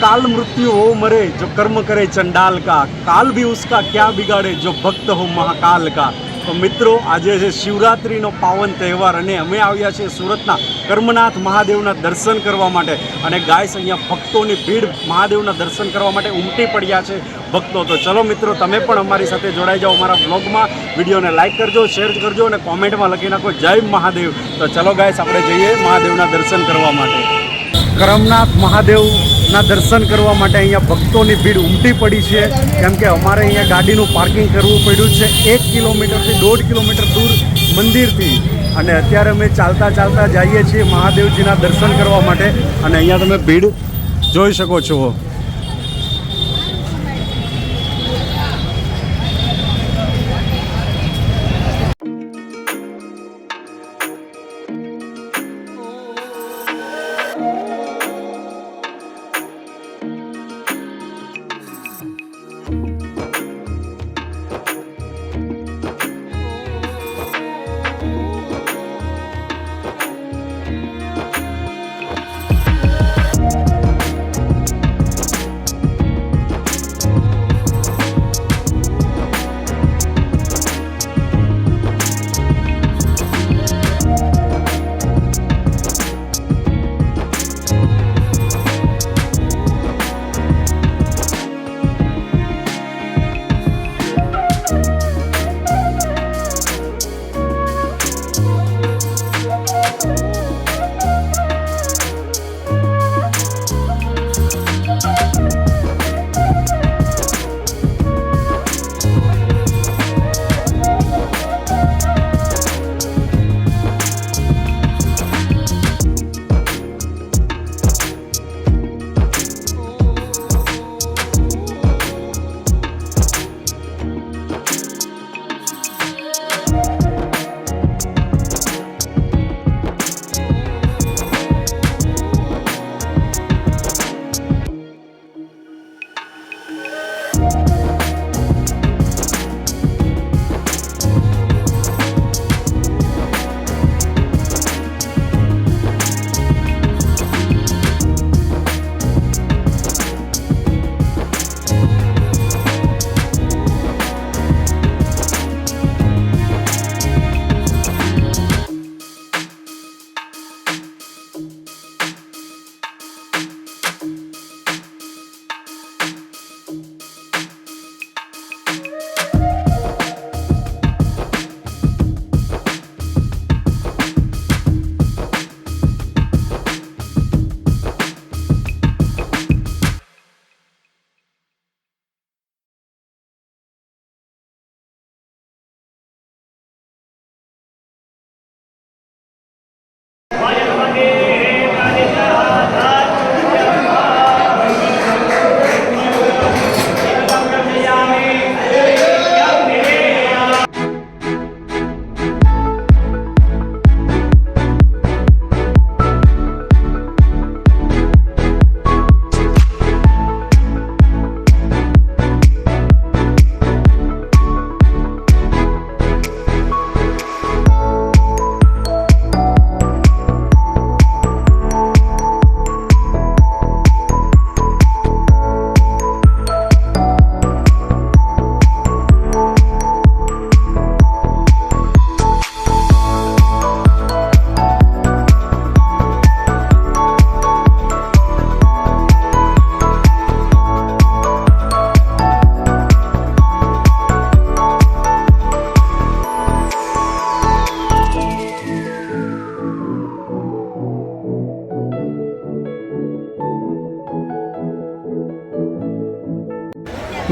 काल मृत्यु हो मरे जो कर्म करे चंडाल का, काल भी उसका क्या बिगाड़े जो भक्त हो महाकाल का। तो मित्रों, आज છે શિવરાત્રિનો પાવન તહેવાર અને અમે આવ્યા છીએ સુરતના કર્મનાથ મહાદેવના દર્શન કરવા માટે અને ગાઈસ અહીંયા ભક્તોની ભીડ મહાદેવના દર્શન કરવા માટે ઉમટી પડ્યા છે ભક્તો। તો ચલો મિત્રો, તમે પણ અમારી સાથે જોડાઈ જાઓ અમારા બ્લોગમાં। વિડીયોને લાઈક કરજો, શેર કરજો અને કોમેન્ટમાં લખી નાખો જય મહાદેવ। તો ચલો ગાઈસ, આપણે જઈએ મહાદેવના દર્શન કરવા માટે। કરમનાથ મહાદેવના દર્શન કરવા માટે અહીંયા ભક્તોની ભીડ ઉમટી પડી છે, કેમ કે અમારે અહીંયા ગાડીનું પાર્કિંગ કરવું પડ્યું છે 1 કિલોમીટરથી 1.5 કિલોમીટર દૂર મંદિરથી। અને અત્યારે અમે ચાલતા ચાલતા જઈએ છીએ મહાદેવજીના દર્શન કરવા માટે અને અહીંયા તમે ભીડ જોઈ શકો છો।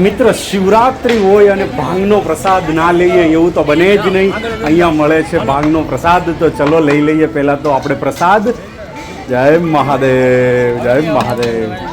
મિત્ર, શિવરાત્રિ હોય અને ભાંગનો પ્રસાદ ના લઈએ એવું તો બને જ નહીં। અહીંયા મળે છે ભાંગનો પ્રસાદ, તો ચલો લઈ લઈએ પહેલાં તો આપણે પ્રસાદ। જય મહાદેવ, જય મહાદેવ।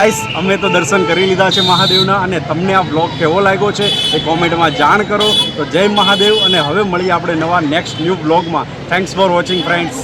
ગાઈસ અમે તો દર્શન કરી લીધા છે મહાદેવના, અને તમને આ બ્લોગ કેવો લાગ્યો છે એ કોમેન્ટમાં જાણ કરો. તો જય મહાદેવ, અને હવે મળીએ આપણે નવા નેક્સ્ટ ન્યૂ બ્લોગમાં. Thanks for watching friends.